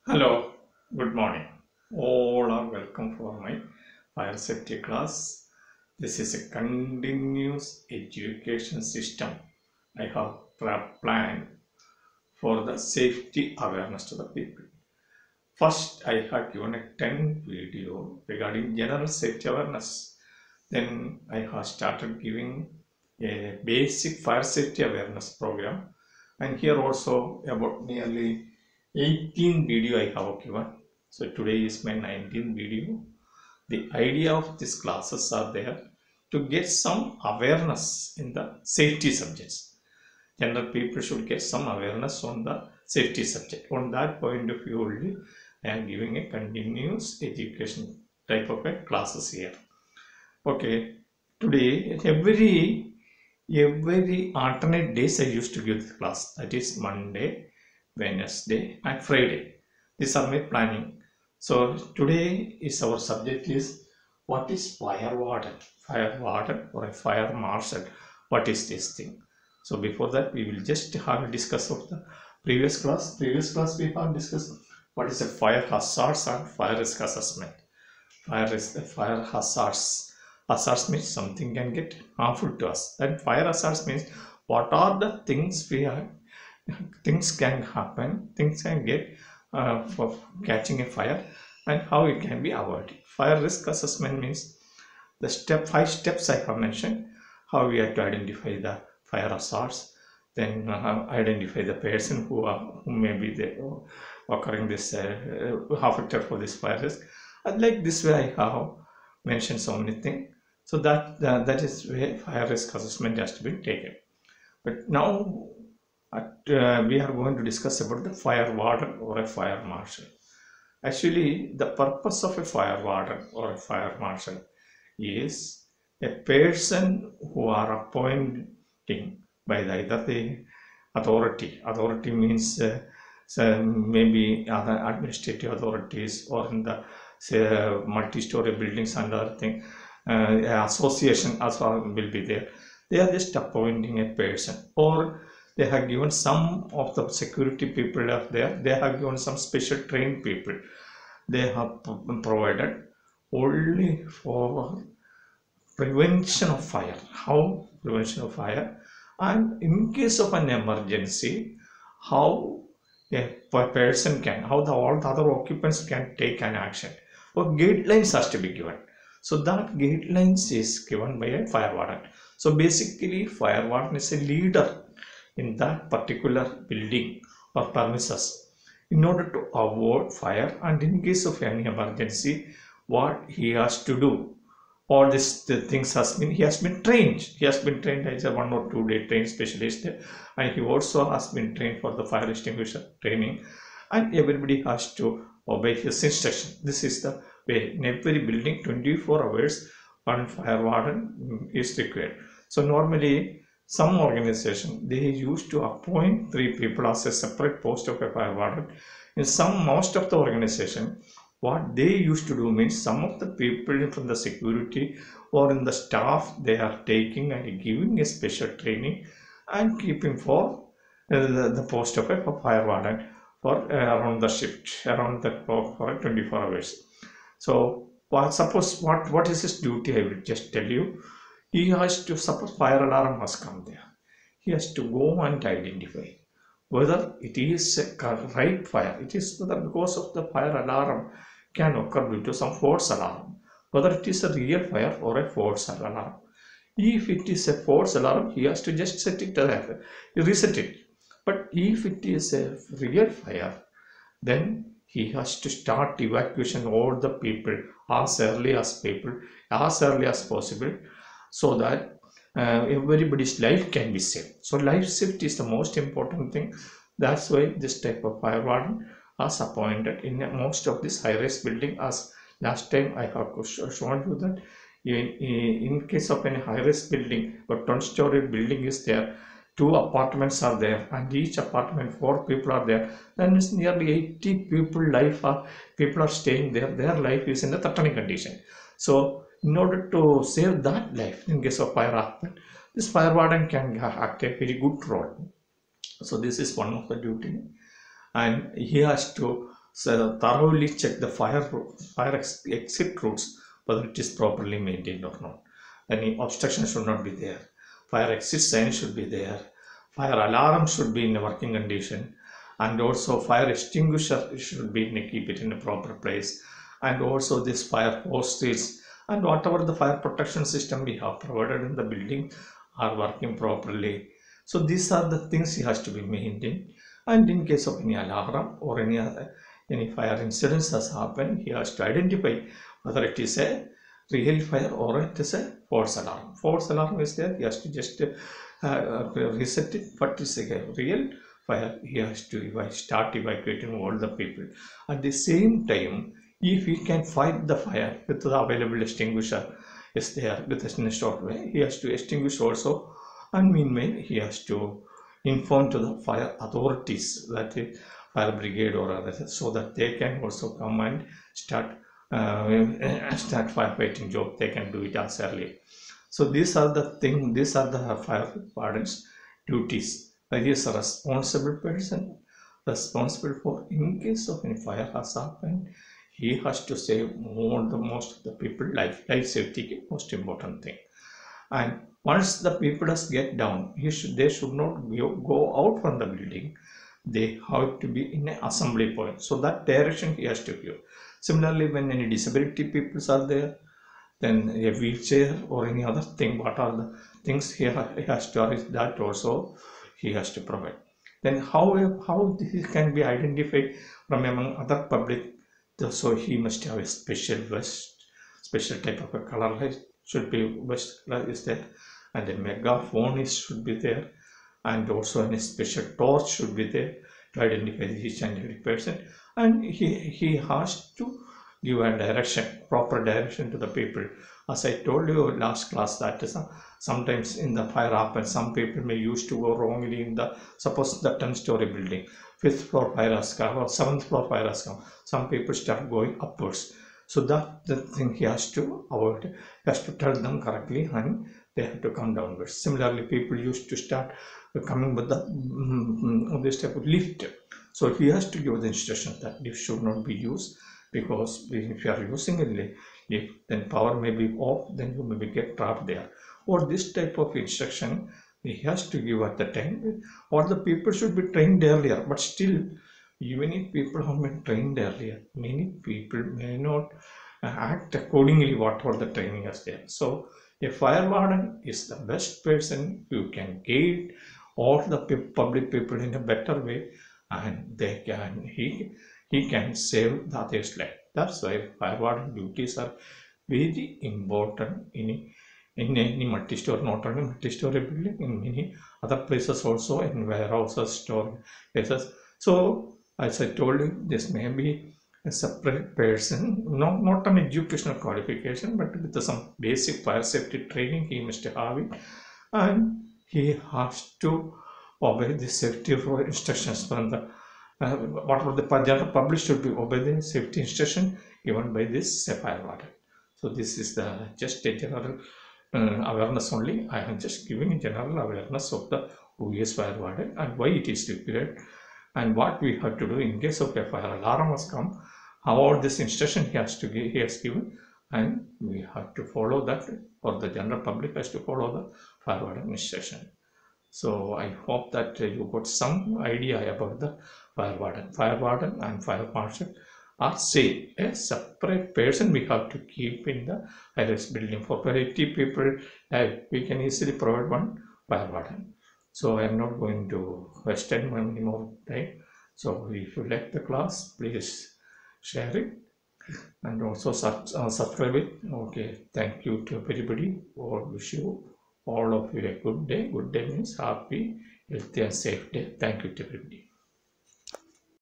Hello, good morning. All are welcome for my fire safety class. This is a continuous education system I have planned for the safety awareness to the people. First, I have given a 10 video regarding general safety awareness. Then I have started giving a basic fire safety awareness program, and here also about nearly 18 video I have given. So today is my 19th video. The idea of these classes are there to get some awareness in the safety subjects. General people should get some awareness on the safety subject. On that point of view only, I am giving a continuous education type of a classes here. Okay, today every alternate days I used to give the class. That is Monday, Wednesday and Friday. These are my planning. So today is our subject is what is fire warden? Fire warden or a fire marshal. What is this thing? So before that we will just have a discuss of the previous class. Previous class we have discussed what is a fire hazards and fire risk assessment. Fire hazards. Hazards means something can get harmful to us. And fire hazards means what are the things things can happen, things can get for catching a fire and how it can be avoided. Fire risk assessment means the 5 steps I have mentioned, how we have to identify the fire hazards, then identify the person who may be occurring this affected for this fire risk. And like this way I have mentioned so many things. So that is where fire risk assessment has to be taken. But now we are going to discuss about the fire warden or a fire marshal. Actually, the purpose of a fire warden or a fire marshal is a person who are appointing by either the authority. Authority means so maybe other administrative authorities or in the multi-story buildings and other thing. Association also will be there. They are just appointing a person, or they have given some of the security people are there. They have given some special trained people. They have provided only for prevention of fire. How prevention of fire, and in case of an emergency, how a person can, how all the other occupants can take an action. Or guidelines has to be given. So that guidelines is given by a fire warden. So basically fire warden is a leader in that particular building or premises in order to avoid fire, and in case of any emergency what he has to do. All these things he has been trained as a 1 or 2 day trained specialist, and he also has been trained for the fire extinguisher training, and everybody has to obey his instruction. This is the way in every building. 24 hours one fire warden is required. So normally some organization they used to appoint 3 people as a separate post of a fire warden. In most of the organization what they used to do means some of the people from the security or in the staff they are taking and giving a special training and keeping for the post of a fire warden for around the shift, around the clock for 24 hours. So suppose what is his duty, I will just tell you. He has to, suppose fire alarm has come there, he has to go and identify whether it is a right fire. It is whether because of the fire alarm can occur due to some false alarm, whether it is a real fire or a false alarm. If it is a false alarm, he has to just set it there, reset it. But if it is a real fire, then he has to start evacuation all the people as early as possible, so that everybody's life can be saved. So life safety is the most important thing. That's why this type of fire warden is appointed in most of this high-rise building. As last time I have shown you that in case of any high-rise building, a 10-story building is there, 2 apartments are there, and each apartment 4 people are there, then it's nearly 80 people are staying there. Their life is in a threatening condition. So in order to save that life in case of fire happen, this fire warden can act a very good role. So this is one of the duty, and he has to so thoroughly check the fire exit routes, whether it is properly maintained or not. Any obstruction should not be there. Fire exit sign should be there. Fire alarm should be in a working condition, and also fire extinguisher should be keep it in a proper place, and also this fire hoses and whatever the fire protection system we have provided in the building are working properly. So these are the things he has to be maintained, and in case of any alarm or any fire incidents has happened, he has to identify whether it is a real fire or it is a false alarm. False alarm is there, he has to just reset it, but it's a real fire, he has to start evacuating all the people. At the same time, if he can fight the fire with the available extinguisher is there with a short way, he has to extinguish also, and meanwhile he has to inform to the fire authorities, that is fire brigade or others, so that they can also come and start firefighting job. They can do it as early. So these are the things, these are the fire warden's duties. He is a responsible person, responsible for in case of any fire has happened, he has to save most of the people life safety, most important thing. And once the people get down, they should not go out from the building. They have to be in an assembly point, so that direction he has to give. Similarly, when any disability people are there, then a wheelchair or any other thing, what are the things he has to arrange, that also he has to provide. Then how this can be identified from among other public, so he must have a special vest, special type of a color light should be vest is there, and a megaphone should be there, and also a special torch should be there to identify each and every person, and he has to give a direction, proper direction to the people. As I told you last class, that is sometimes in the fire happens, some people may used to go wrongly in the, suppose the 10-story building, 5th floor fire has come or 7th floor fire has come, some people start going upwards. So that the thing he has to avoid, he has to tell them correctly, and they have to come downwards. Similarly, people used to start coming with the this type of lift. So he has to give the instruction that lift should not be used, because if you are using a lift, then power may be off, then you may get trapped there. Or this type of instruction he has to give at the time, or the people should be trained earlier. But still, even if people have been trained earlier, many people may not act accordingly whatever the training is there. So a fire warden is the best person who can guide all the public people in a better way, and he can save the others' life. That's why fire warden duties are very important in any multi-story, not only multi-story building, in many other places also, in warehouses, store places. So as I told you, this may be a separate person, not an educational qualification, but with some basic fire safety training he must have it, and he has to obey the safety instructions from the whatever the general public should be obey the safety instruction given by this fire warden. So this is the just a general awareness only. I am just giving a general awareness of the who is fire warden and why it is required, and what we have to do in case of a fire alarm has come, how all this instruction he has given, and we have to follow that, or the general public has to follow the fire warden instruction. So I hope that you got some idea about the fire warden. Fire warden and fire marshal are same, a separate person we have to keep in the high-rise building. For 80 people, we can easily provide one fire warden. So I am not going to waste any more time. So if you like the class, please share it and also subscribe it. Okay, thank you to everybody. Or wish you all of you a good day. Good day means happy, healthy and safe day. Thank you to everybody.